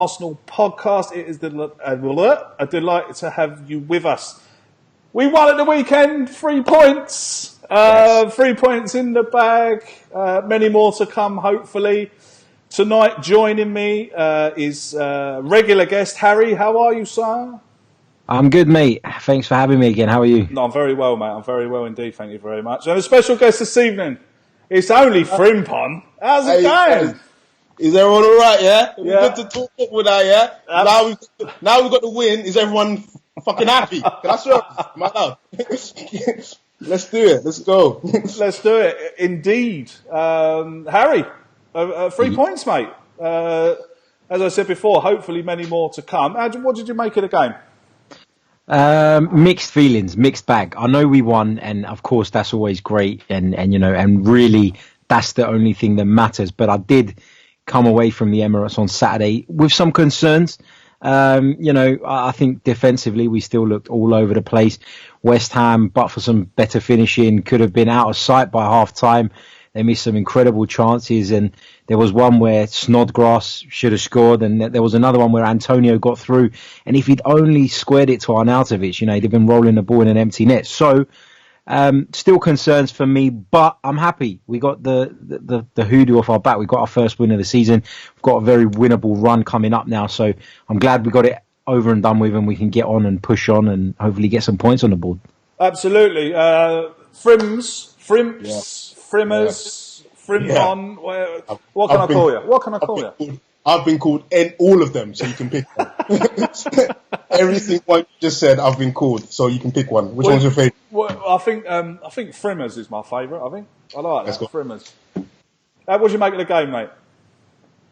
Arsenal podcast. It is a delight to have you with us. We won at the weekend, 3 points. Yes. 3 points in the bag. Many more to come, hopefully. Tonight, joining me is regular guest Harry. How are you, sir? I'm good, mate. Thanks for having me again. How are you? No, I'm very well, mate. I'm very well indeed. Thank you very much. And a special guest this evening. It's only Frimpon. How's it going? Is everyone all right, yeah? Good to talk with that, yeah? Now we've got the win. Is everyone fucking happy? That's right. My love. Let's do it. Let's go. Let's do it. Indeed. Harry, 3 points, mate. As I said before, hopefully many more to come. What did you make of the game? Mixed feelings, mixed bag. I know we won, and of course that's always great, and really that's the only thing that matters. But I did come away from the Emirates on Saturday with some concerns. I think defensively we still looked all over the place. West Ham, but for some better finishing, could have been out of sight by half time. They missed some incredible chances, and there was one where Snodgrass should have scored, and there was another one where Antonio got through. And if he'd only squared it to Arnautovic, he'd have been rolling the ball in an empty net. So, still concerns for me, but I'm happy. We got the hoodoo off our back. We got our first win of the season. We've got a very winnable run coming up now. So I'm glad we got it over and done with, and we can get on and push on and hopefully get some points on the board. Absolutely. Frimmers, Frimpon. Yeah. What can I call you? I've been called all of them, so you can pick one. Everything what you just said, I've been called, so you can pick one. Which one's your favourite? Well, I think Frimmers is my favourite. I like that. Frimmers. What did you make of the game, mate?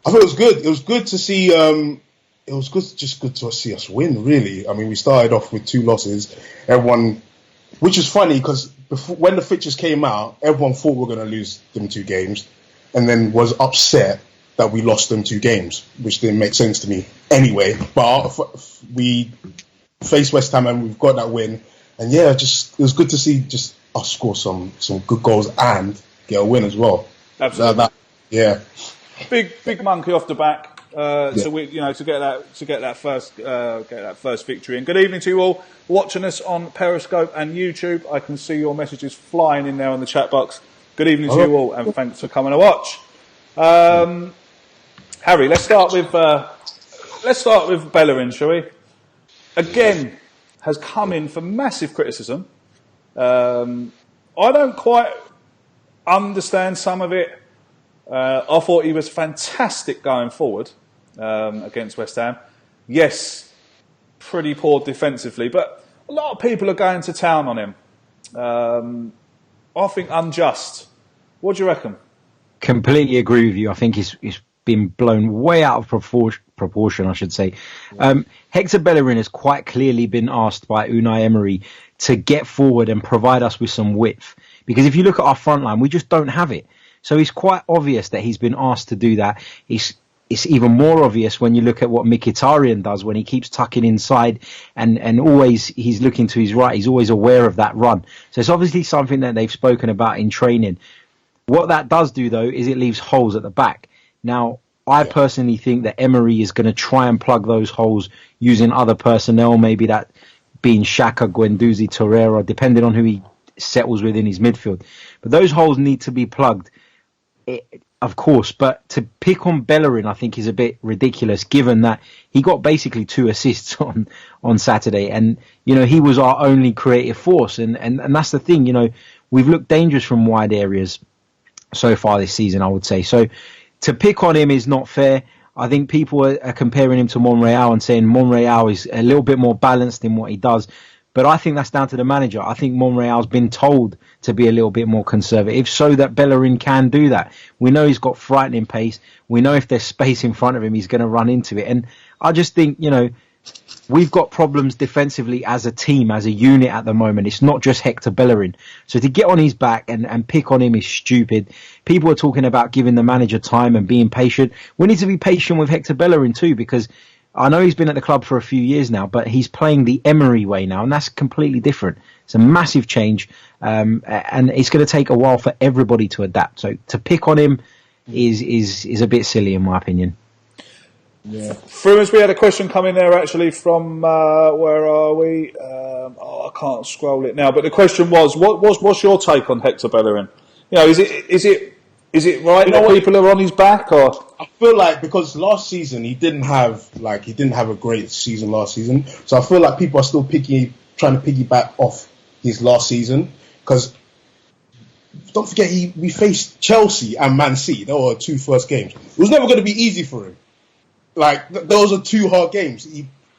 I thought it was good. It was good to see. It was good to see us win. Really, I mean, we started off with 2 losses. Everyone. Which is funny because when the fixtures came out, everyone thought we were going to lose them 2 games and then was upset that we lost them 2 games, which didn't make sense to me anyway. But we faced West Ham and we've got that win. And yeah, it was good to see just us score some good goals and get a win as well. Absolutely. Yeah. Big monkey off the back. To get that first victory. And good evening to you all watching us on Periscope and YouTube. I can see your messages flying in there on the chat box. Good evening to you all, and thanks for coming to watch. Harry, let's start with Bellerin, shall we? Again, has come in for massive criticism. I don't quite understand some of it. I thought he was fantastic going forward against West Ham. Yes, pretty poor defensively, but a lot of people are going to town on him. I think unjust. What do you reckon? Completely agree with you. I think it's been blown way out of proportion, I should say. Hector Bellerin has quite clearly been asked by Unai Emery to get forward and provide us with some width. Because if you look at our front line, we just don't have it. So it's quite obvious that he's been asked to do that. It's even more obvious when you look at what Mkhitaryan does when he keeps tucking inside and always he's looking to his right. He's always aware of that run. So it's obviously something that they've spoken about in training. What that does do, though, is it leaves holes at the back. Now, I personally think that Emery is going to try and plug those holes using other personnel, maybe that being Xhaka, Guendouzi, Torreira, depending on who he settles within his midfield. But those holes need to be plugged. Of course, but to pick on Bellerin, I think, is a bit ridiculous, given that he got basically 2 assists on Saturday, and he was our only creative force, and that's the thing. We've looked dangerous from wide areas so far this season, I would say. So to pick on him is not fair. I think people are comparing him to Monreal and saying Monreal is a little bit more balanced in what he does. But I think that's down to the manager. I think Monreal's been told to be a little bit more conservative so that Bellerin can do that. We know he's got frightening pace. We know if there's space in front of him, he's going to run into it. And I just think, we've got problems defensively as a team, as a unit at the moment. It's not just Hector Bellerin. So to get on his back and pick on him is stupid. People are talking about giving the manager time and being patient. We need to be patient with Hector Bellerin too, because I know he's been at the club for a few years now, but he's playing the Emery way now, and that's completely different. It's a massive change, and it's going to take a while for everybody to adapt. So to pick on him is a bit silly, in my opinion. Yeah. Frumas, we had a question come in there actually from where are we? I can't scroll it now. But the question was, what's your take on Hector Bellerin? You know, is it right You know that what? people are on his back, or I feel like because last season he didn't have a great season last season, so I feel like people are still trying to piggyback off his last season. Because don't forget we faced Chelsea and Man City. They were 2 first games. It was never going to be easy for him. Like those are 2 hard games.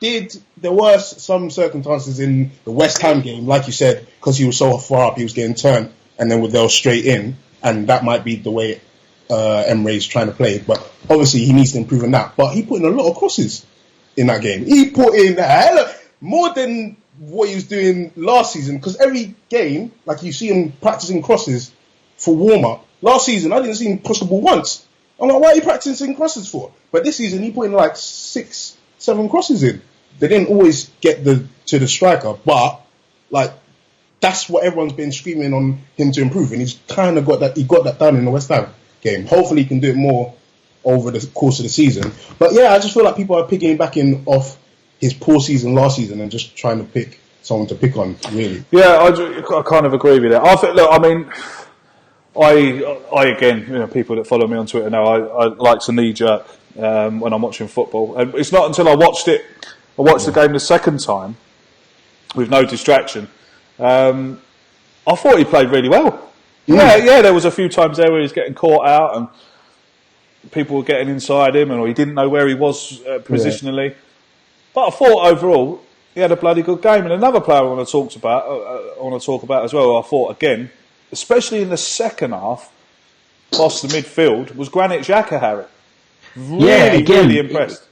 There were some circumstances in the West Ham game, like you said, because he was so far up, he was getting turned, and then they were straight in, and that might be the way Emre's trying to play. But obviously he needs to improve on that. But he put in a lot of crosses in that game. He put in more than what he was doing last season, because every game, like you see him practicing crosses for warm up. Last season I didn't see him cross the ball once. I'm like, why are you practicing crosses for? But this season he put in like 6, 7 crosses in. They didn't always get to the striker, but like that's what everyone's been screaming on him to improve, and he's kind of got that. He got that done in the West Ham game. Hopefully he can do it more over the course of the season. But yeah, I just feel like people are piggybacking off his poor season last season and just trying to pick someone to pick on, really. yeah, I kind of agree with that. I think, look, I mean, I again, you know, people that follow me on Twitter know I like to knee jerk when I'm watching football, and it's not until I watched the game the second time with no distraction. I thought he played really well. Yeah, there was a few times there where he was getting caught out and people were getting inside him, or he didn't know where he was positionally. But I thought overall he had a bloody good game. And another player I want to talk about as well, I thought again, especially in the second half, boss the midfield, was Granit Xhaka, Harry. Really impressed.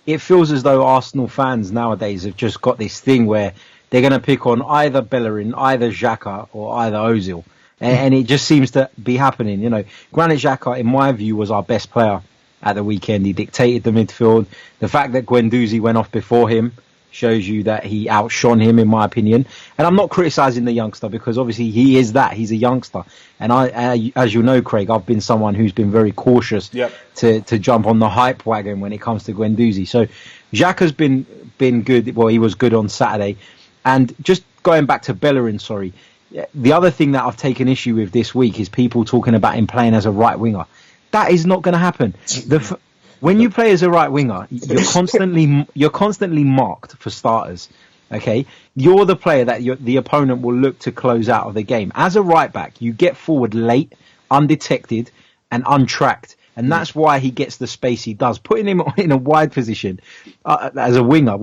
It feels as though Arsenal fans nowadays have just got this thing where they're going to pick on either Bellerin, either Xhaka, or either Ozil. And it just seems to be happening. You know, Granit Xhaka, in my view, was our best player at the weekend. He dictated the midfield. The fact that Guendouzi went off before him shows you that he outshone him, in my opinion. And I'm not criticising the youngster, because obviously he is that. He's a youngster. And as you know, Craig, I've been someone who's been very cautious to jump on the hype wagon when it comes to Guendouzi. So Xhaka's been good. Well, he was good on Saturday. And just going back to Bellerin, the other thing that I've taken issue with this week is people talking about him playing as a right winger. That is not going to happen. When you play as a right winger, you're constantly marked for starters. Okay, you're the player that the opponent will look to close out of the game. As a right back, you get forward late, undetected, and untracked, and that's why he gets the space he does. Putting him in a wide position as a winger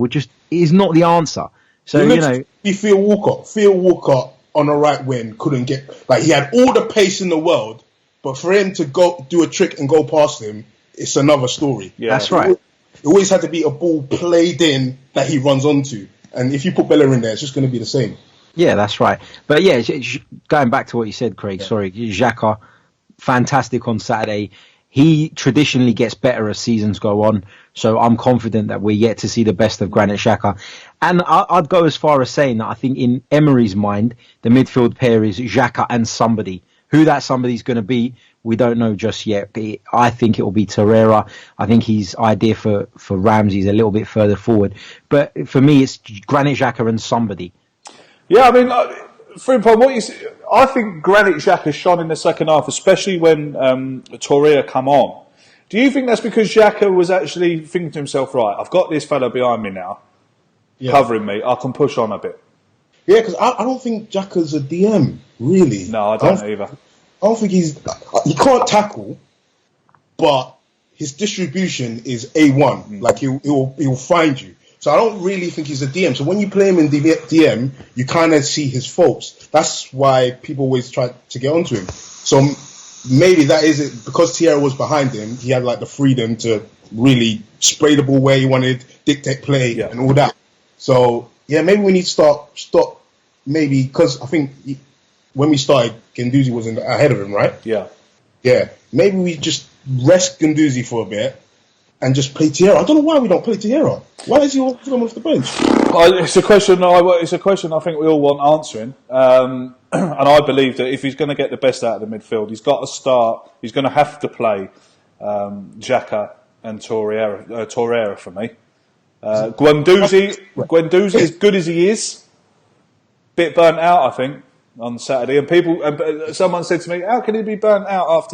is not the answer. So Phil Walcott on a right wing couldn't get, like, he had all the pace in the world, but for him to go do a trick and go past him, it's another story. Yeah, that's right. It always had to be a ball played in that he runs onto, and if you put Bellerin there, it's just going to be the same. Yeah, that's right. But yeah, going back to what you said, Craig. Sorry, Xhaka, fantastic on Saturday. He traditionally gets better as seasons go on, so I'm confident that we're yet to see the best of Granit Xhaka. And I'd go as far as saying that I think in Emery's mind, the midfield pair is Xhaka and somebody. Who that somebody's going to be, we don't know just yet. I think it will be Torreira. I think his idea for Ramsey is a little bit further forward. But for me, it's Granit Xhaka and somebody. Yeah, I mean, Frimpon, I think Granit Xhaka shone in the second half, especially when Torreira come on. Do you think that's because Xhaka was actually thinking to himself, right, I've got this fella behind me now, covering me, I can push on a bit? Yeah, because I don't think Xhaka's a DM, really. No, I don't either. I don't think he can't tackle, but his distribution is A1. Like, he'll find you. So I don't really think he's a DM. So when you play him in DM, you kind of see his faults. That's why people always try to get onto him. So maybe that is it. Because Thierry was behind him, he had like the freedom to really spray the ball where he wanted, dictate play and all that. So yeah, maybe we need to stop. Maybe because I think when we started, Guendouzi was ahead of him, right? Yeah. Yeah. Maybe we just rest Guendouzi for a bit and just play Thierry. I don't know why we don't play Thierry. Why is he come off the bench? It's a question. It's a question I think we all want answering. And I believe that if he's going to get the best out of the midfield, he's got to start. He's going to have to play Xhaka and Torreira for me. Guendouzi, as good as he is, bit burnt out, I think, on Saturday. And someone said to me, "How can he be burnt out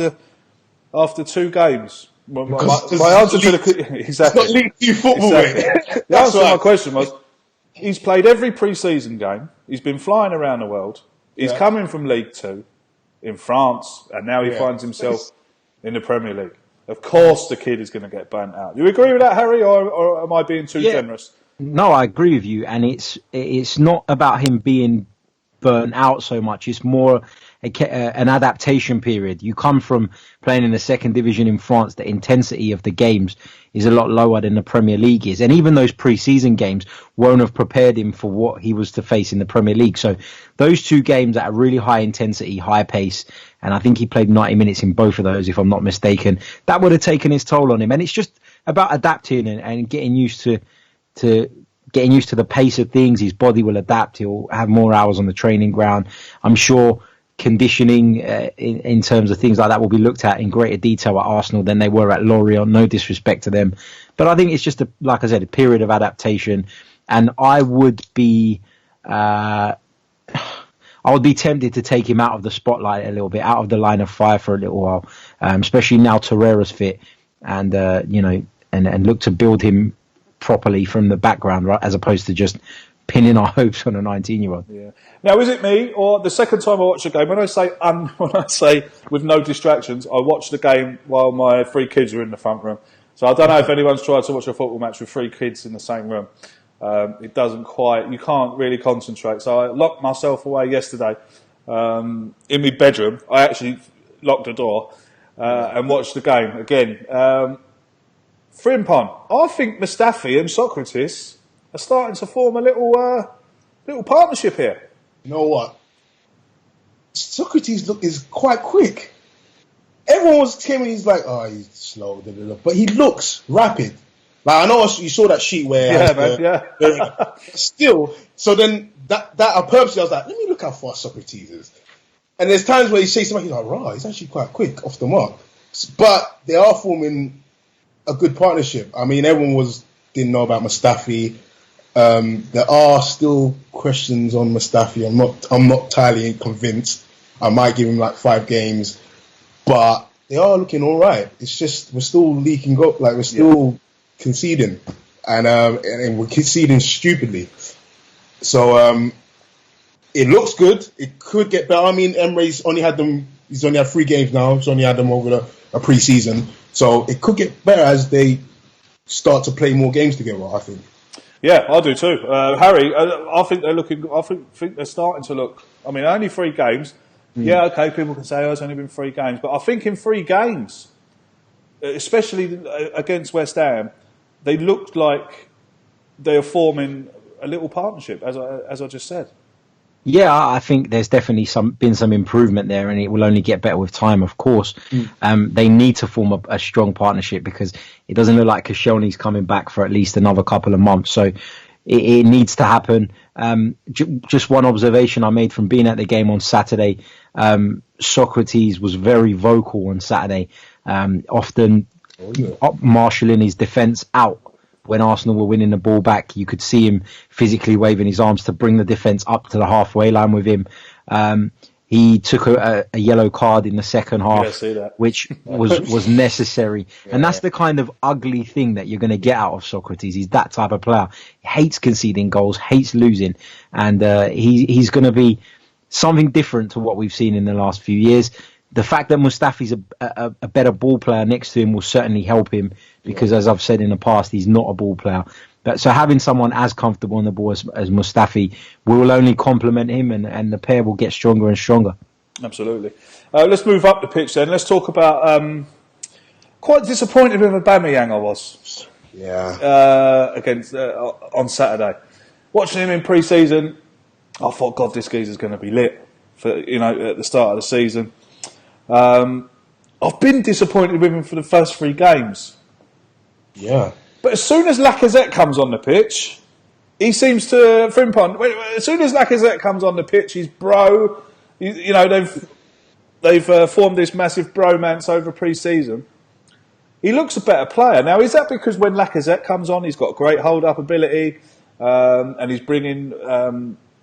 after 2 games?" My answer to exactly. It's not League 2 football, exactly. mate. The answer to my question was, he's played every pre-season game. He's been flying around the world. He's coming from League 2 in France, and now he finds himself in the Premier League. Of course, the kid is going to get burnt out. You agree with that, Harry, or am I being too generous? No, I agree with you, and it's not about him being burnt out so much. It's more an adaptation period. You come from playing in the second division in France. The intensity of the games is a lot lower than the Premier League is, and even those pre-season games won't have prepared him for what he was to face in the Premier League. So those 2 games at a really high intensity, high pace, and I think he played 90 minutes in both of those, if I'm not mistaken, that would have taken its toll on him. And it's just about adapting and getting used to the pace of things. His body will adapt. He'll have more hours on the training ground. I'm sure conditioning in terms of things like that will be looked at in greater detail at Arsenal than they were at Lorient. No disrespect to them, but I think it's just like I said, a period of adaptation. And I would be tempted to take him out of the spotlight a little bit, out of the line of fire for a little while, especially now Torreira's fit, and and look to build him properly from the background, right, as opposed to just pinning our hopes on a 19-year-old. Yeah. Now, is it me, or the second time I watch a game, when I say with no distractions, I watch the game while my 3 kids are in the front room. So I don't know if anyone's tried to watch a football match with 3 kids in the same room. It doesn't quite, you can't really concentrate. So I locked myself away yesterday in my bedroom. I actually locked the door and watched the game again. Frimpon, I think Mustafi and Socrates are starting to form a little partnership here. You know what? Socrates is quite quick. Everyone was telling me he's like, oh, he's slow, but he looks rapid. Like, I know you saw that sheet where still. So then that I purposely, I was like, let me look how fast Socrates is. And there's times where he says something, he's like, right, he's actually quite quick off the mark. But they are forming a good partnership. I mean, everyone didn't know about Mustafi. There are still questions on Mustafi. I'm not entirely convinced. I might give him like 5 games, but they are looking all right. It's just we're still leaking up, like we're still conceding, and we're conceding stupidly. So it looks good. It could get better. I mean, Emre's only had 3 games now. He's only had them over a pre-season, so it could get better as they start to play more games together, I think. Yeah, I do too. Harry, I think they're looking. I think they're starting to look. I mean, only 3 games. Yeah, okay. People can say, "Oh, it's only been 3 games," but I think in 3 games, especially against West Ham, they looked like they are forming a little partnership, as I just said. Yeah, I think there's definitely been some improvement there, and it will only get better with time, of course. They need to form a strong partnership because it doesn't look like Koscielny's coming back for at least another couple of months. So it needs to happen. Just one observation I made from being at the game on Saturday. Socrates was very vocal on Saturday, often marshalling his defence out. When Arsenal were winning the ball back, you could see him physically waving his arms to bring the defence up to the halfway line with him. He took a yellow card in the second half, which was necessary. And that's the kind of ugly thing that you're going to get out of Socrates. He's that type of player. He hates conceding goals, hates losing. And he's going to be something different to what we've seen in the last few years. The fact that Mustafi's a better ball player next to him will certainly help him because, as I've said in the past, he's not a ball player. But so having someone as comfortable on the ball as Mustafi will only complement him, and the pair will get stronger and stronger. Absolutely. Let's move up the pitch then. Let's talk about quite disappointed with Aubameyang I was. Yeah. Against on Saturday, watching him in pre-season, I thought, God, this geezer's going to be lit for at the start of the season. I've been disappointed with him for the first 3 games. Yeah. But as soon as Lacazette comes on the pitch, he seems to Frimpon. As soon as Lacazette comes on the pitch, he's bro. They've formed this massive bromance over pre-season. he looks a better player. Now, is that because when Lacazette comes on, he's got great hold-up ability, and he's bringing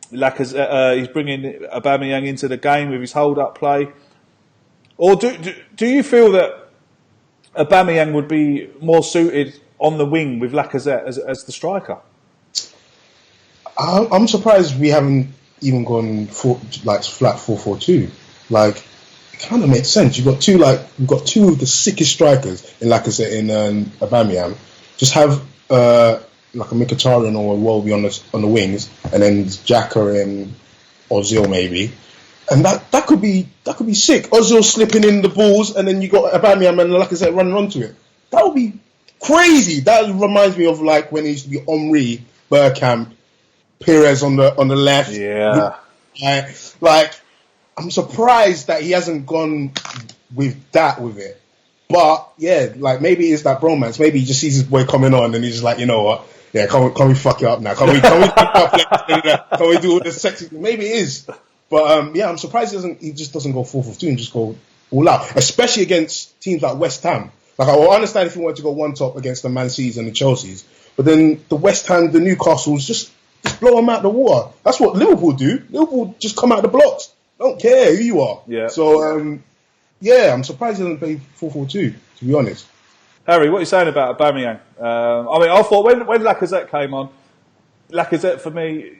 he's bringing Aubameyang into the game with his hold-up play? Or do you feel that Aubameyang would be more suited on the wing with Lacazette as the striker? I'm surprised we haven't even gone flat 4-4-2. Like, it kind of makes sense. You've got two of the sickest strikers in Lacazette and Aubameyang. Just have like a Mkhitaryan or a Iwobi on the wings, and then Xhaka and Ozil maybe, and that could be sick. Ozil slipping in the balls, and then you got Aubameyang and Lacazette running onto it. That would be crazy. That reminds me of like when it used to be Henry, Bergkamp, Perez on the left. Yeah. Like, I'm surprised that he hasn't gone with it. But yeah, like maybe it's that bromance. Maybe he just sees his boy coming on and he's just like, you know what? Yeah, can we fuck it up now? Can we do all this sexy? Maybe it is. But yeah, I'm surprised he just doesn't go 4-4-2 and just go all out, especially against teams like West Ham. Like, I will understand if you wanted to go one top against the Man Cities and the Chelseas, but then the West Ham, the Newcastles, just blow them out the water. That's what Liverpool do. Liverpool just come out the blocks. Don't care who you are. Yeah. So yeah, I'm surprised he doesn't play 4-4-2. To be honest. Harry, what are you saying about Aubameyang? I mean, I thought when Lacazette came on, Lacazette for me,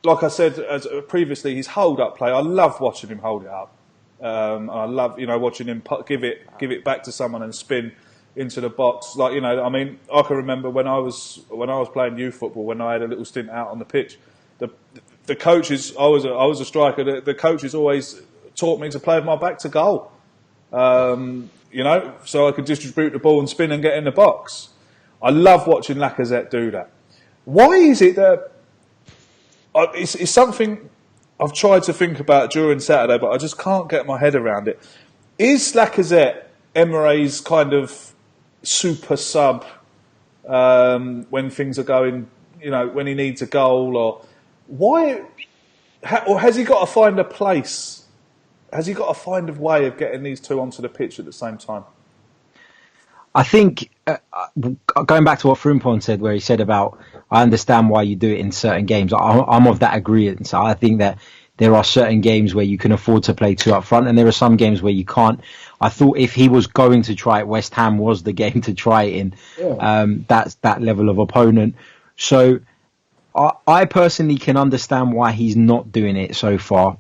like I said previously, his hold-up play, I love watching him hold it up. I love, watching him give it back to someone and spin into the box. Like, I mean, I can remember when I was playing youth football, when I had a little stint out on the pitch, the coaches, I was a striker, the coaches always taught me to play with my back to goal. So I could distribute the ball and spin and get in the box. I love watching Lacazette do that. Why is it that it's something I've tried to think about during Saturday, but I just can't get my head around it. Is Lacazette Emery's kind of super sub when things are going, when he needs a goal, or why? Or has he got to find a place? Has he got to find a way of getting these two onto the pitch at the same time? I think, going back to what Frimpon said, where he said about, I understand why you do it in certain games. I'm of that agreement. So I think that there are certain games where you can afford to play two up front, and there are some games where you can't. I thought if he was going to try it, West Ham was the game to try it in. Yeah. That's that level of opponent. So I personally can understand why he's not doing it so far.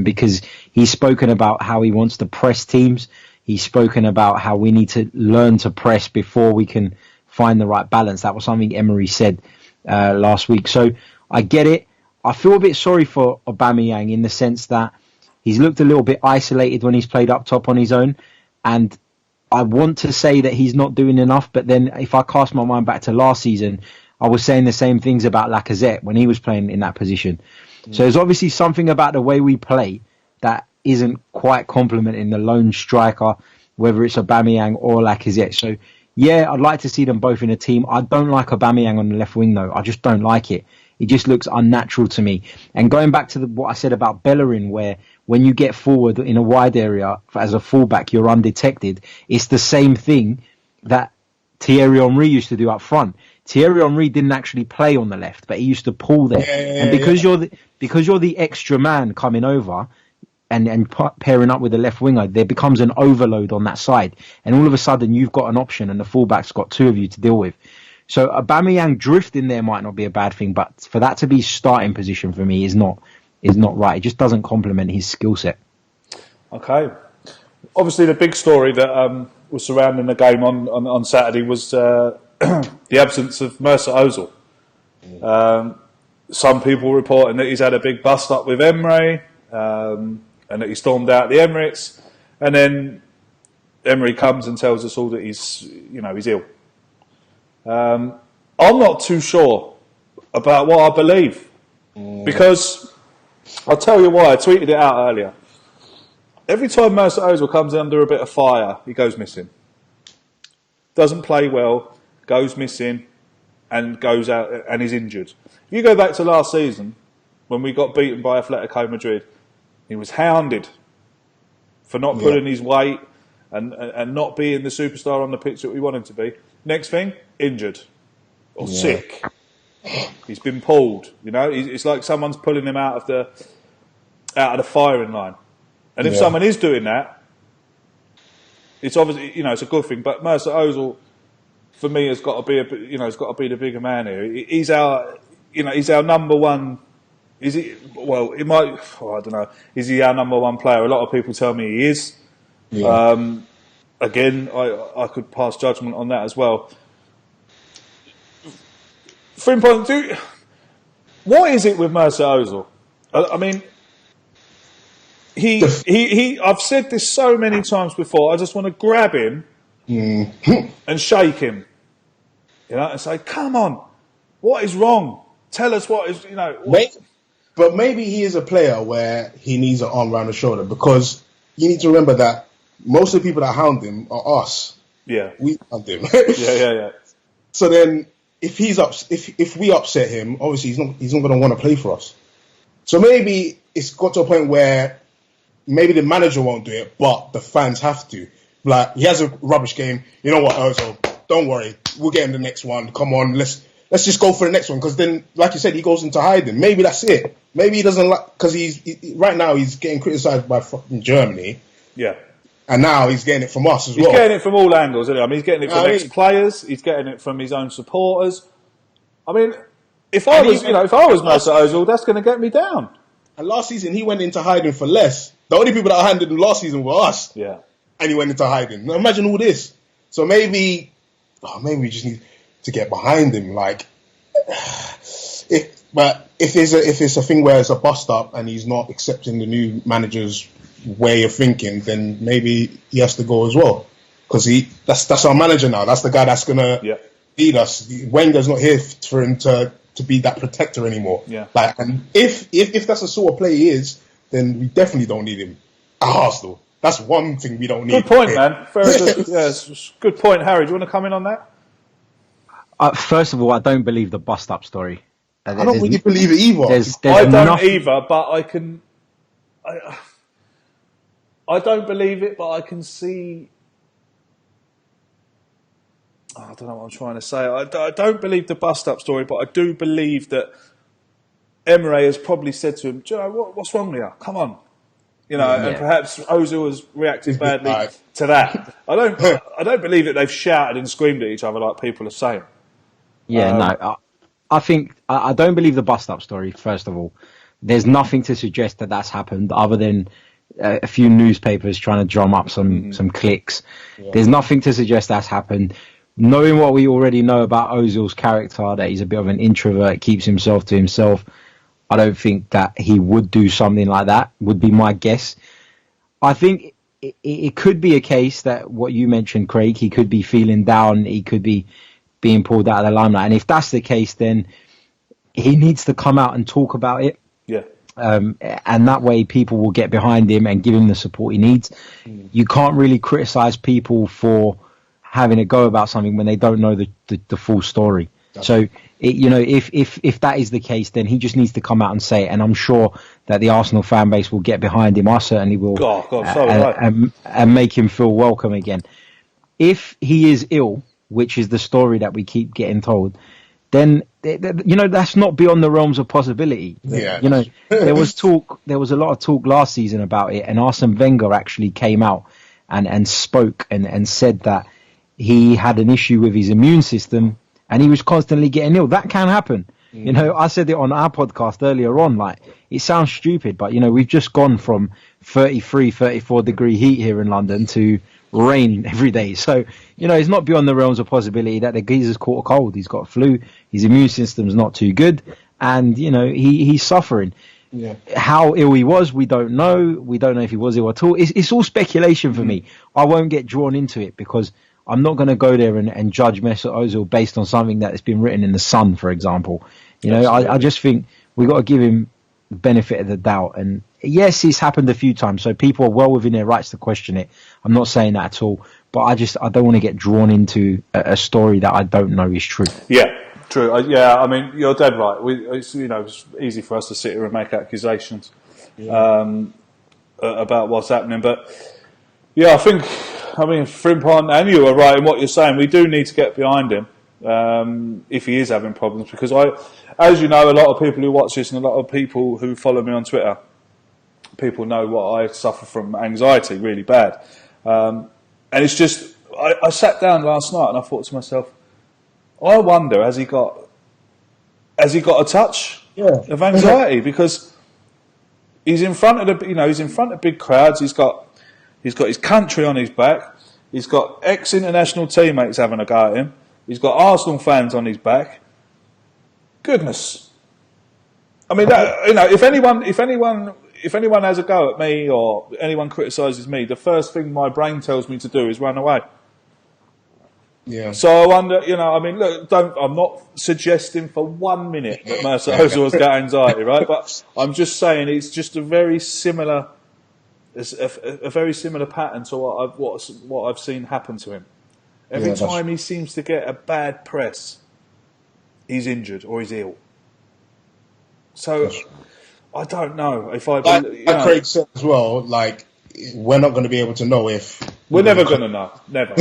Because he's spoken about how he wants to press teams. He's spoken about how we need to learn to press before we can find the right balance. That was something Emery said last week. So I get it. I feel a bit sorry for Aubameyang in the sense that he's looked a little bit isolated when he's played up top on his own. And I want to say that he's not doing enough. But then if I cast my mind back to last season, I was saying the same things about Lacazette when he was playing in that position. So there's obviously something about the way we play that isn't quite complementing the lone striker, whether it's Aubameyang or Lacazette. So, yeah, I'd like to see them both in a team. I don't like Aubameyang on the left wing, though. I just don't like it. It just looks unnatural to me. And going back to what I said about Bellerin, where when you get forward in a wide area as a fullback, you're undetected. It's the same thing that Thierry Henry used to do up front. Thierry Henry didn't actually play on the left, but he used to pull there. And because you're the extra man coming over and pairing up with the left winger, there becomes an overload on that side. And all of a sudden you've got an option and the fullback's got two of you to deal with. So Aubameyang drifting there might not be a bad thing, but for that to be starting position for me is not right. It just doesn't complement his skill set. Okay. Obviously the big story that was surrounding the game on Saturday was the absence of Mesut Ozil. Some people reporting that he's had a big bust up with Emery, and that he stormed out the Emirates, and then Emery comes and tells us all that he's ill. I'm not too sure about what I believe, because I'll tell you why. I tweeted it out earlier. Every time Mesut Ozil comes under a bit of fire, he goes missing. Doesn't play well, goes missing, and goes out and is injured. If you go back to last season, when we got beaten by Atletico Madrid, he was hounded for not pulling his weight, and not being the superstar on the pitch that we want him to be. Next thing, injured or sick. He's been pulled. You know, it's like someone's pulling him out of the firing line. And if someone is doing that, it's obviously, you know, it's a good thing. But Mesut Ozil, for me, has got to be the bigger man here. He's our number one. Is he? Well, it might. I don't know. Is he our number one player? A lot of people tell me he is. Yeah. Again, I could pass judgment on that as well. Frimpon, what is it with Mesut Ozil? I mean, he. I've said this so many times before. I just want to grab him and shake him, you know, and say, "Come on, what is wrong? Tell us what is, you know." But maybe he is a player where he needs an arm around the shoulder, because you need to remember that most of the people that hound him are us. Yeah, we hound him. yeah. So then, if we upset him, obviously he's not going to want to play for us. So maybe it's got to a point where maybe the manager won't do it, but the fans have to. Like, he has a rubbish game. You know what, Ozil? Don't worry, we'll get him the next one. Come on, let's just go for the next one. Because then, like you said, he goes into hiding. Maybe that's it. Maybe he doesn't like, because right now he's getting criticised by fucking Germany. Yeah. And now he's getting it from us as well. He's getting it from all angles, isn't he? I mean, he's getting it from ex-players. He's getting it from his own supporters. I mean, if I was Mesut Ozil, that's going to get me down. And last season, he went into hiding for less. The only people that handed him last season were us. Yeah. And he went into hiding. Now imagine all this. So maybe we just need to get behind him. Like, if it's a thing where it's a bust up and he's not accepting the new manager's way of thinking, then maybe he has to go as well, because that's our manager now. That's the guy that's gonna lead us. Wenger's not here for him to be that protector anymore. Yeah. Like, and if that's the sort of play he is, then we definitely don't need him at Arsenal. That's one thing we don't need. Good point, man. Very good. Yes, good point, Harry. Do you want to come in on that? First of all, I don't believe the bust up story. I don't really believe it either. I don't either, but I can. I don't believe it, but I can see. I don't know what I'm trying to say. I don't believe the bust-up story, but I do believe that Emre has probably said to him, "Do you know what's wrong with you? Come on." You know, and perhaps Ozil has reacted badly to that. I don't believe that they've shouted and screamed at each other like people are saying. Yeah, I think I don't believe the bust-up story. First of all, there's nothing to suggest that that's happened other than a few newspapers trying to drum up some clicks. Yeah. There's nothing to suggest that's happened. Knowing what we already know about Ozil's character, that he's a bit of an introvert, keeps himself to himself, I don't think that he would do something like that, would be my guess. I think it could be a case that what you mentioned, Craig, he could be feeling down, he could be being pulled out of the limelight. And if that's the case, then he needs to come out and talk about it. Yeah. And that way people will get behind him and give him the support he needs. You can't really criticize people for having a go about something when they don't know the full story. So, if that is the case, then he just needs to come out and say it. And I'm sure that the Arsenal fan base will get behind him. I certainly will. And make him feel welcome again. If he is ill, which is the story that we keep getting told, then that's not beyond the realms of possibility. Yeah. There was a lot of talk last season about it, and Arsene Wenger actually came out and spoke and said that he had an issue with his immune system and he was constantly getting ill. That can happen. I said it on our podcast earlier on, like, it sounds stupid, but we've just gone from 33, 34 degree heat here in London to rain every day. So, it's not beyond the realms of possibility that the geezer's caught a cold. He's got a flu. His immune system's not too good. And, he's suffering. Yeah. How ill he was, we don't know. We don't know if he was ill at all. It's all speculation for me. I won't get drawn into it because I'm not going to go there and judge Mesut Ozil based on something that has been written in the Sun, for example. I just think we got to give him the benefit of the doubt. And yes, it's happened a few times, so people are well within their rights to question it. I'm not saying that at all, but I don't want to get drawn into a story that I don't know is true. Yeah, true. I mean, you're dead right. It's easy for us to sit here and make accusations about what's happening, but I think I mean, Frimpon, and you are right in what you're saying. We do need to get behind him if he is having problems, because as you know, a lot of people who watch this and a lot of people who follow me on Twitter, people know what I suffer from anxiety really bad. And it's just, I sat down last night and I thought to myself, I wonder, has he got a touch of anxiety? Because he's in front of he's in front of big crowds. He's got his country on his back. He's got ex-international teammates having a go at him. He's got Arsenal fans on his back. Goodness, I mean, if anyone has a go at me or anyone criticises me, the first thing my brain tells me to do is run away. Yeah. So I wonder, I mean, look, I'm not suggesting for 1 minute that Mesut Ozil's got anxiety, right? But I'm just saying it's just a very similar pattern to what I've seen happen to him. Every time he seems to get a bad press, he's injured or he's ill. So I don't know if I. Like Craig said as well, like we're not going to be able to know if we're never going to know. Never.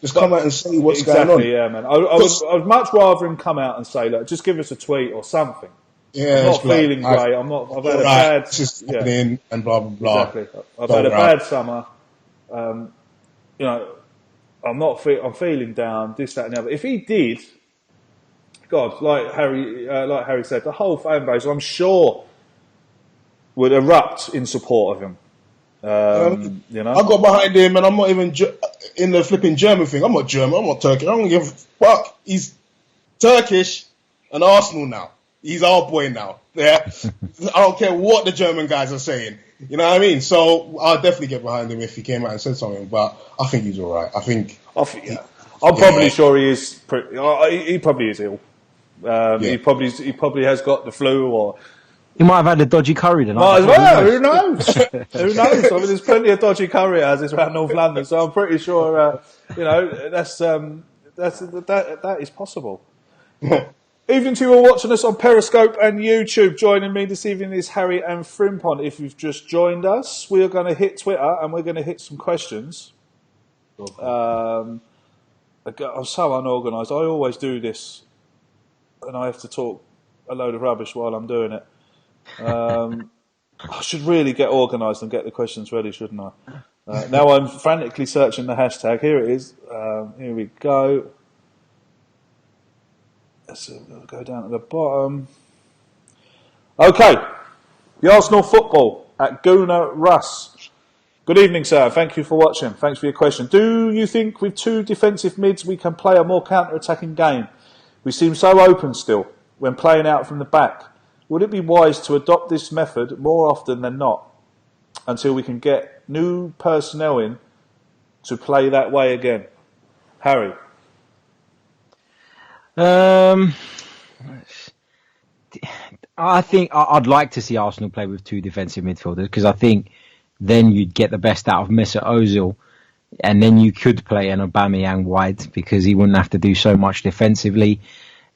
Just come out and say what's going on. Exactly, yeah, man. I would much rather him come out and say, look, just give us a tweet or something. Yeah, I'm not feeling great. I've had a bad. This is happening and blah blah blah. Exactly. I've had a bad summer. I'm feeling down. This, that, and the other. If he did, God, like Harry said, the whole fan base, I'm sure, would erupt in support of him. I got behind him, and I'm not even in the flipping German thing. I'm not German. I'm not Turkish. I don't give a fuck. He's Turkish and Arsenal now. He's our boy now. Yeah, I don't care what the German guys are saying. You know what I mean? So I'll definitely get behind him if he came out and said something. But I think he's all right. I'm probably sure he is. He probably is ill. He probably has got the flu or. He might have had a dodgy curry tonight. Might as well. Who knows? Who knows? I mean, there's plenty of dodgy curry houses around North London, so I'm pretty sure that is possible. Evening to you all watching us on Periscope and YouTube. Joining me this evening is Harry and Frimpon. If you've just joined us, we are going to hit Twitter and we're going to hit some questions. I'm so unorganised. I always do this, and I have to talk a load of rubbish while I'm doing it. I should really get organised and get the questions ready, shouldn't I? Now I'm frantically searching the hashtag. Here it is. Here we go. Let's go down to the bottom. Okay. The Arsenal football at Guna Russ. Good evening, sir. Thank you for watching. Thanks for your question. Do you think with two defensive mids we can play a more counter-attacking game? We seem so open still when playing out from the back. Would it be wise to adopt this method more often than not until we can get new personnel in to play that way again? Harry? I think I'd like to see Arsenal play with two defensive midfielders because I think then you'd get the best out of Mesut Ozil and then you could play an Aubameyang wide because he wouldn't have to do so much defensively.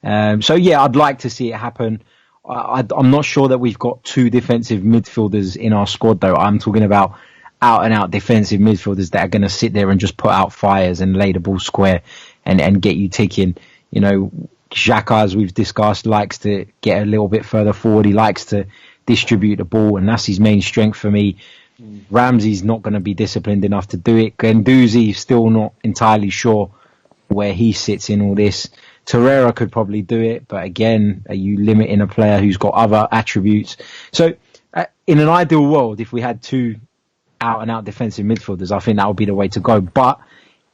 I'd like to see it happen. I'm not sure that we've got two defensive midfielders in our squad, though. I'm talking about out-and-out defensive midfielders that are going to sit there and just put out fires and lay the ball square and get you ticking. You know, Xhaka, as we've discussed, likes to get a little bit further forward. He likes to distribute the ball, and that's his main strength for me. Ramsey's not going to be disciplined enough to do it. Guendouzi, still not entirely sure where he sits in all this. Torreira could probably do it, but again, are you limiting a player who's got other attributes? So, in an ideal world, if we had two out-and-out defensive midfielders, I think that would be the way to go. But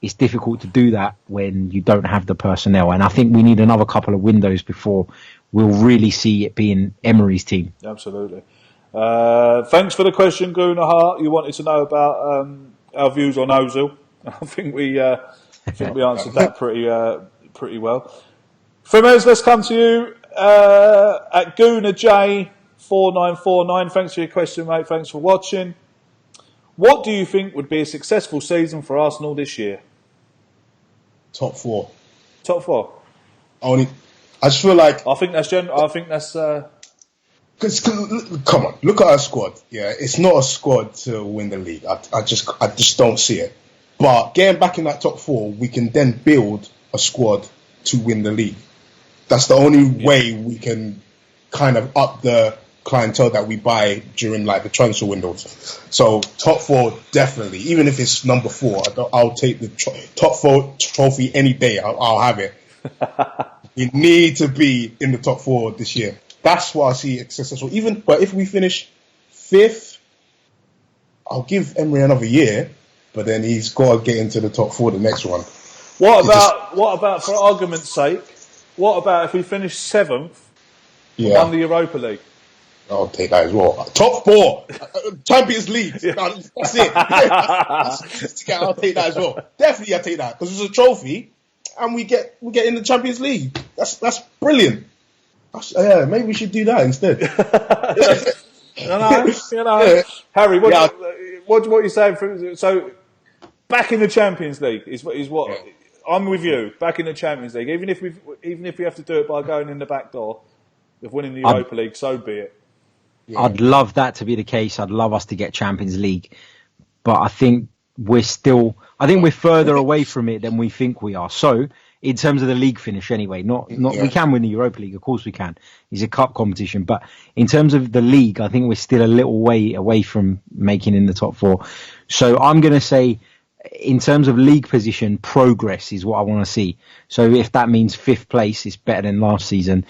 it's difficult to do that when you don't have the personnel. And I think we need another couple of windows before we'll really see it being Emery's team. Absolutely. Thanks for the question, Gunnar Hart. You wanted to know about our views on Ozil. I think we answered that pretty well. Femez, let's come to you at Guna J4949. Thanks for your question, mate. Thanks for watching. What do you think would be a successful season for Arsenal this year? Top four. Top four. I just feel like I think that's. Cause, come on, look at our squad. Yeah, it's not a squad to win the league. I just don't see it. But getting back in that top 4, we can then build a squad to win the league. That's the only way we can kind of up the clientele that we buy during like the transfer windows. So top 4 definitely, even if it's number 4, I'll take the top 4 trophy any day. I'll have it. We need to be in the top 4 this year. That's what I see successful. But if we finish 5th, I'll give Emery another year. But then he's got to get into the top 4 the next one. What about, for argument's sake, what about if we finish 7th and won the Europa League? I'll take that as well. Top 4, Champions League. That's it. I'll take that as well. Definitely, I'll take that because it's a trophy, and we get in the Champions League. That's brilliant. Maybe we should do that instead. Harry, what are you saying? So, back in the Champions League is what. Yeah. I'm with you. Back in the Champions League, even if we have to do it by going in the back door of winning the Europa League, so be it. Yeah. I'd love that to be the case. I'd love us to get Champions League, but I think we're further away from it than we think we are. So, in terms of the league finish, anyway, we can win the Europa League, of course we can. It's a cup competition, but in terms of the league, I think we're still a little way away from making in the top 4. So I'm going to say, in terms of league position, progress is what I want to see. So if that means 5th place, it's better than last season.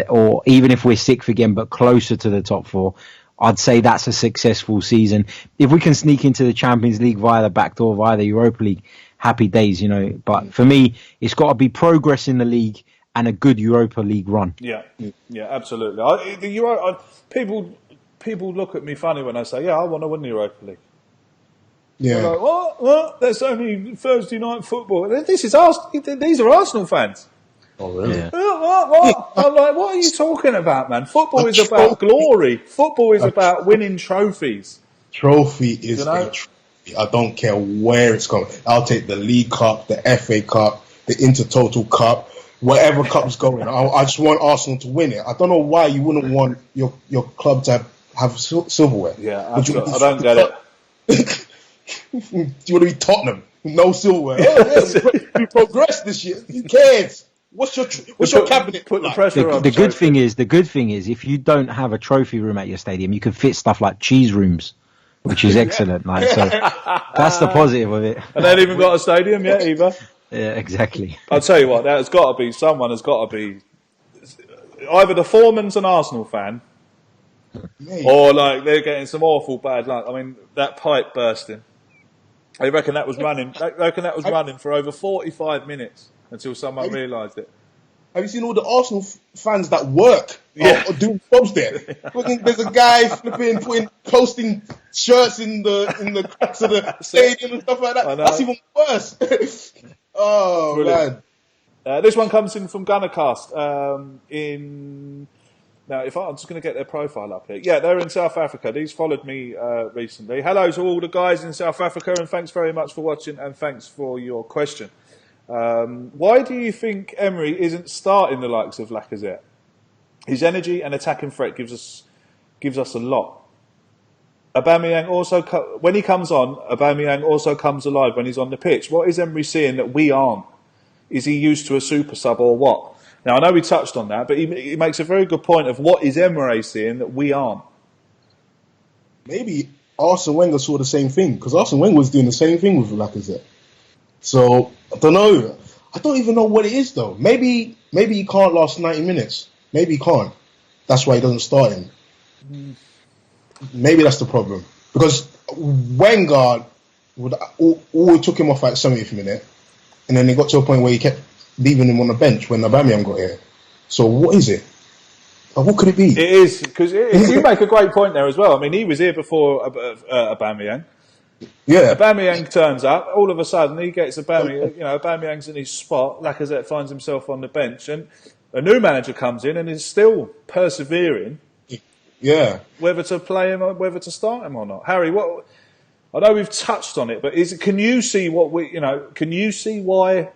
Or even if we're 6th again, but closer to the top 4, I'd say that's a successful season. If we can sneak into the Champions League via the back door, via the Europa League, happy days, But for me, it's got to be progress in the league and a good Europa League run. Yeah, absolutely. People look at me funny when I say, I want to win the Europa League. Yeah. They're like, what? That's only Thursday night football. These are Arsenal fans. Oh, really? Yeah. What? I'm like, what are you talking about, man? Football is about glory. Football is about winning trophies. Trophy is a trophy. I don't care where it's going. I'll take the League Cup, the FA Cup, the Intertotal Cup, whatever cup's going. I just want Arsenal to win it. I don't know why you wouldn't want your club to have silverware. Yeah, I don't get it. Do you want to be Tottenham? No silverware. We progressed this year. Who cares? What's your cabinet? Put the pressure on. The good thing is, if you don't have a trophy room at your stadium, you can fit stuff like cheese rooms, which is excellent. So that's the positive of it. And they haven't even got a stadium yet either. Yeah, exactly. I'll tell you what, someone has got to be either the foreman's an Arsenal fan, or like they're getting some awful bad luck. I mean, that pipe bursting. They reckon that was running. Running for over 45 minutes until someone realised it. Have you seen all the Arsenal fans that work or doing jobs there? There's a guy posting shirts in the cracks of the stadium and stuff like that. That's even worse. Brilliant. Man. This one comes in from Gunnercast. Now, I'm just going to get their profile up here. Yeah, they're in South Africa. These followed me recently. Hello to all the guys in South Africa, and thanks very much for watching, and thanks for your question. Why do you think Emery isn't starting the likes of Lacazette? His energy and attacking threat gives us a lot. Aubameyang also, when he comes on, Aubameyang also comes alive when he's on the pitch. What is Emery seeing that we aren't? Is he used to a super sub or what? Now, I know we touched on that, but he makes a very good point of what is Emery seeing that we aren't. Maybe Arsene Wenger saw the same thing, because Arsene Wenger was doing the same thing with Lacazette. So, I don't know. I don't even know what it is, though. Maybe he can't last 90 minutes. Maybe he can't. That's why he doesn't start him. Maybe that's the problem. Because Wenger always took him off at 70th minute, and then he got to a point where he kept leaving him on the bench when Aubameyang got here. So what is it? What could it be? It is, because you make a great point there as well. I mean, he was here before Aubameyang. Yeah. Aubameyang turns up, all of a sudden he gets Aubameyang's in his spot, Lacazette finds himself on the bench, and a new manager comes in and is still persevering. Yeah. Whether to play him or whether to start him or not. Harry, I know we've touched on it, but can you see why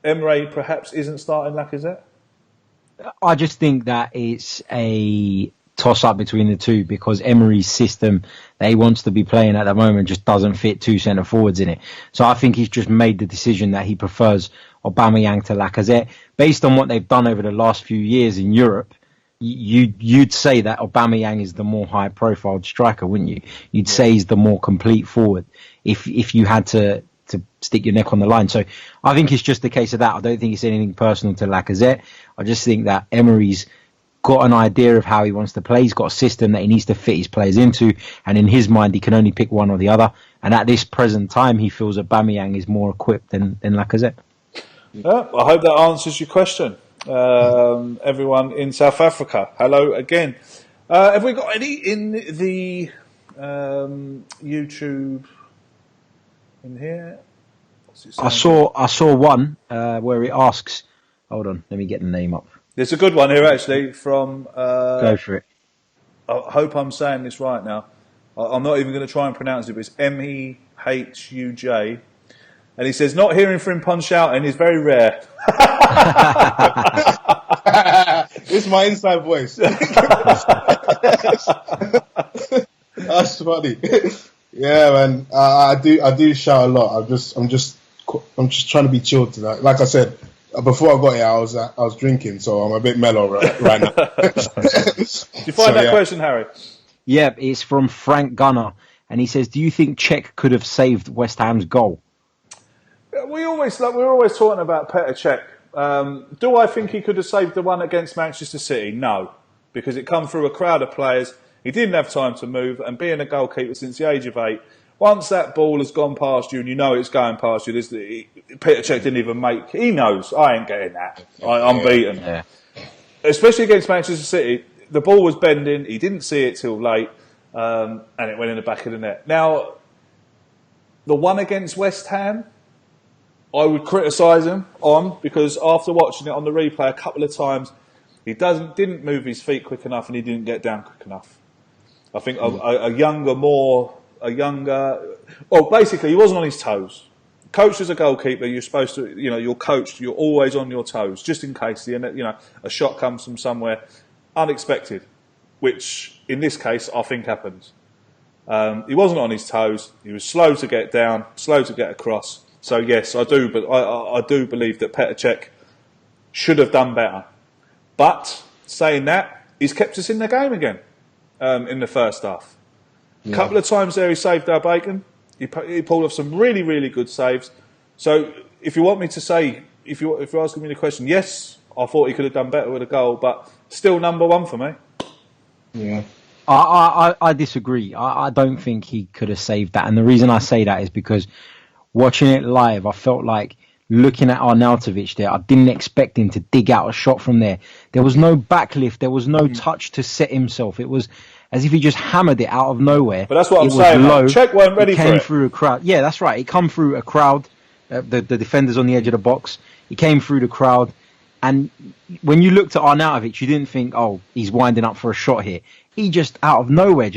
Emery perhaps isn't starting Lacazette? I just think that it's a toss-up between the two because Emery's system that he wants to be playing at the moment just doesn't fit two centre-forwards in it. So I think he's just made the decision that he prefers Aubameyang to Lacazette. Based on what they've done over the last few years in Europe, you'd say that Aubameyang is the more high-profile striker, wouldn't you? You'd say he's the more complete forward if you had to stick your neck on the line. So I think it's just a case of that. I don't think it's anything personal to Lacazette. I just think that Emery's got an idea of how he wants to play. He's got a system that he needs to fit his players into, and in his mind, he can only pick one or the other. And at this present time, he feels that Aubameyang is more equipped than Lacazette. Yeah, I hope that answers your question. Everyone in South Africa, hello again. Have we got any in the YouTube in here? I saw one where it asks. Hold on, let me get the name up. There's a good one here actually from. Go for it. I hope I'm saying this right now. I'm not even going to try and pronounce it, but it's Mehuj. And he says, not hearing Frimpon shouting is very rare. It's my inside voice. That's funny. Yeah, man. I do shout a lot. I'm just trying to be chilled tonight. Like I said, before I got here, I was drinking, so I'm a bit mellow right now. Did you find that question, Harry? Yeah, it's from Frank Gunner, and he says, do you think Cech could have saved West Ham's goal? We're always talking about Petr Cech. Do I think he could have saved the one against Manchester City? No, because it come through a crowd of players. He didn't have time to move, and being a goalkeeper since the age of 8, once that ball has gone past you and you know it's going past you, Petr Cech didn't even make. He knows I ain't getting that. I'm beaten. Yeah. Especially against Manchester City, the ball was bending. He didn't see it till late, and it went in the back of the net. Now, the one against West Ham, I would criticise him on, because after watching it on the replay a couple of times, he didn't move his feet quick enough and he didn't get down quick enough. I think basically he wasn't on his toes. Coached as a goalkeeper, you're supposed to, you're coached, you're always on your toes, just in case a shot comes from somewhere unexpected, which in this case I think happens. He wasn't on his toes. He was slow to get down, slow to get across. So yes, I do, but I do believe that Petr Cech should have done better. But saying that, he's kept us in the game again in the first half. A couple of times there, he saved our bacon. He pulled off some really, really good saves. So if you want me to say, if you're asking me the question, yes, I thought he could have done better with a goal, but still number one for me. Yeah. I disagree. I don't think he could have saved that, and the reason I say that is because watching it live, I felt like looking at Arnautovic there, I didn't expect him to dig out a shot from there. There was no backlift. There was no touch to set himself. It was as if he just hammered it out of nowhere. But that's what I'm saying. Cech weren't ready for it. He came through a crowd. Yeah, that's right. He come through a crowd. The defenders on the edge of the box. He came through the crowd. And when you looked at Arnautovic, you didn't think, oh, he's winding up for a shot here. He just, out of nowhere, I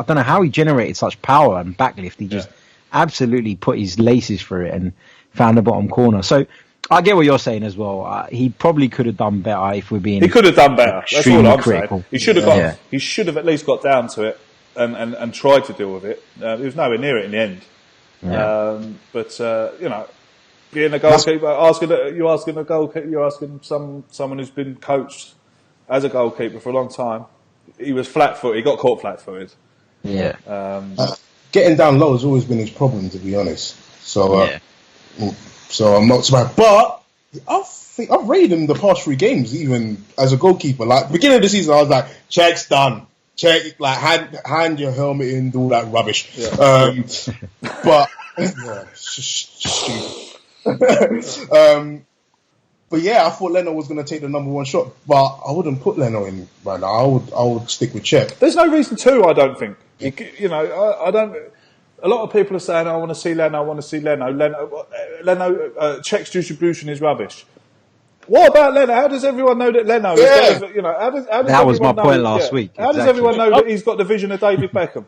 don't know how he generated such power and backlift. He just absolutely put his laces through it and found the bottom corner. So I get what you're saying as well. He probably could have done better if we're being. He could have done better. That's all I'm critical. saying. He should have got. He should have at least got down to it and tried to deal with it. He was nowhere near it in the end. Yeah. But being a goalkeeper, you're asking a goalkeeper, you're asking someone who's been coached as a goalkeeper for a long time. He was flat-footed. He got caught flat-footed. Yeah. Getting down low has always been his problem, to be honest. So I'm not surprised. But I've rated him the past 3 games, even as a goalkeeper. Like beginning of the season, I was like, Cech's done. Cech, like hand your helmet in, do all that rubbish. Yeah. But it's just stupid. But yeah, I thought Leno was going to take the number 1 shot, but I wouldn't put Leno in right now. I would stick with Cech. There's no reason to, I don't think. I don't. A lot of people are saying, I want to see Leno, Cech's distribution is rubbish. What about Leno? How does everyone know that Leno is that was my point last week. How does everyone know that he's got the vision of David Beckham?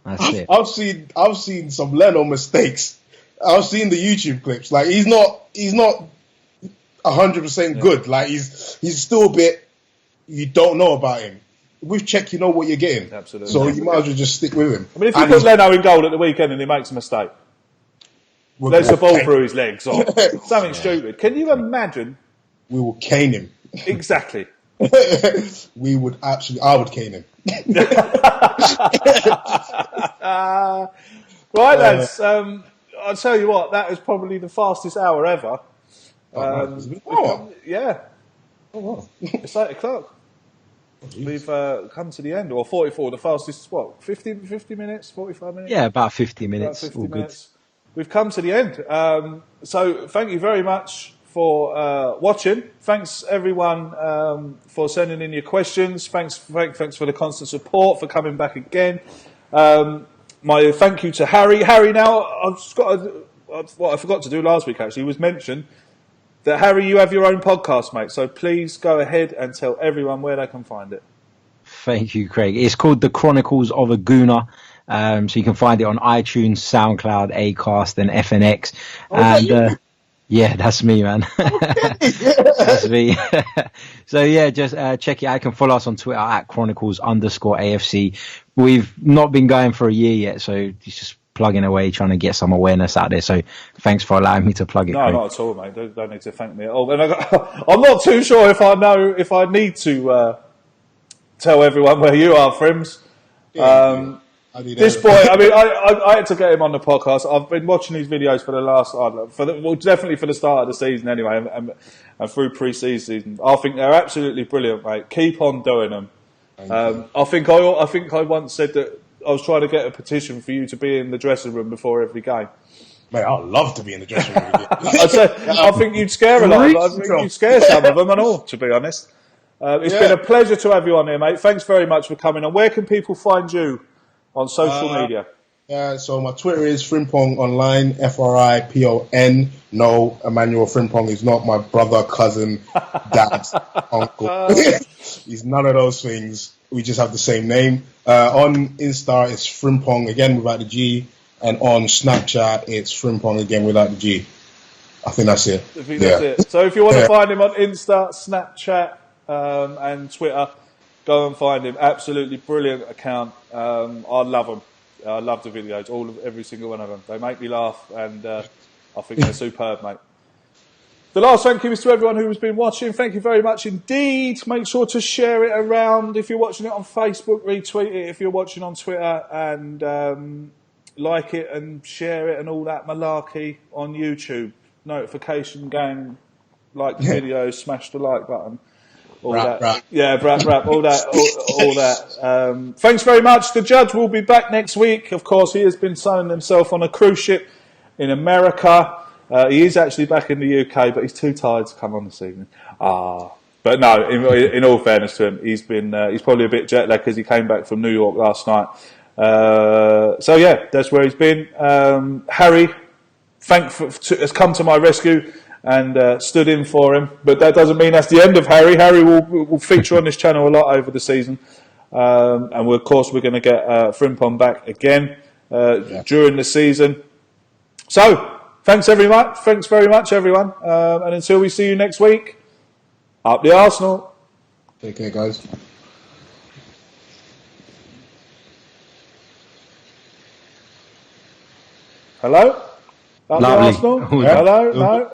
That's it. I've seen some Leno mistakes. I've seen the YouTube clips. Like he's not 100% good. Like he's still a bit. You don't know about him. with Czech, you know what you're getting. Absolutely. So you might as well just stick with him. I mean, if you put Leno in goal at the weekend and he makes a mistake, lets the ball through his legs or something stupid, can you imagine? We will cane him. Exactly. We would I would cane him. Right, lads. I'll tell you what, that was probably the fastest hour ever. Yeah. Oh, wow. It's 8 o'clock. We've come to the end, or 44, the fastest, 50 minutes, 45 minutes? Yeah, about 50 minutes. About 50 All minutes. We've come to the end. So thank you very much for watching. Thanks, everyone, for sending in your questions. Thanks for the constant support, for coming back again. My thank you to Harry. Harry, now, what I forgot to do last week, actually, was mention that, Harry, you have your own podcast, mate. So please go ahead and tell everyone where they can find it. Thank you, Craig. It's called The Chronicles of a Gooner. So you can find it on iTunes, SoundCloud, Acast, and FNX. And yeah, that's me, man. That's me. So yeah, just check it out. You can follow us on Twitter at Chronicles_AFC. We've not been going for a year yet, so it's just plugging away, trying to get some awareness out there. So thanks for allowing me to plug it. No, Craig. not at all, mate. Don't need to thank me at all. And I'm not too sure if I need to tell everyone where you are, Frims. This boy, I mean, I had to get him on the podcast. I've been watching these videos for the last, definitely for the start of the season anyway, and through pre-season. I think they're absolutely brilliant, mate. Keep on doing them. I think I once said that I was trying to get a petition for you to be in the dressing room before every game. Mate, I'd love to be in the dressing room again. I think you'd scare a lot. I think you'd scare some of them and all, to be honest. It's been a pleasure to have you on here, mate. Thanks very much for coming. And where can people find you on social media? So my Twitter is Frimpon Online, Fripon. No, Emmanuel Frimpong is not my brother, cousin, dad, uncle. He's none of those things. We just have the same name. On Insta, it's Frimpong, again without the G. And on Snapchat, it's Frimpong, again without the G. I think that's it. That's it. So if you want to find him on Insta, Snapchat, and Twitter, go and find him. Absolutely brilliant account. I love them. I love the videos, every single one of them. They make me laugh, and I think they're superb, mate. The last thank you is to everyone who has been watching. Thank you very much indeed. Make sure to share it around. If you're watching it on Facebook, retweet it. If you're watching on Twitter, and like it and share it and all that malarkey on YouTube. Notification gang, like the video, smash the like button. All that. Yeah, rap, all that. Thanks very much. The judge will be back next week. Of course, he has been sunning himself on a cruise ship in America. He is actually back in the UK, but he's too tired to come on this evening. But no, in all fairness to him, he's probably a bit jet lagged because he came back from New York last night. So yeah, that's where he's been. Harry, has come to my rescue and stood in for him, but that doesn't mean that's the end of Harry. Harry will feature on this channel a lot over the season, and of course we're going to get Frimpon back again during the season. So thanks very much, everyone, and until we see you next week, up the Arsenal. Take care, guys. Hello? Up the Lovely. Arsenal? Yeah. Hello? No?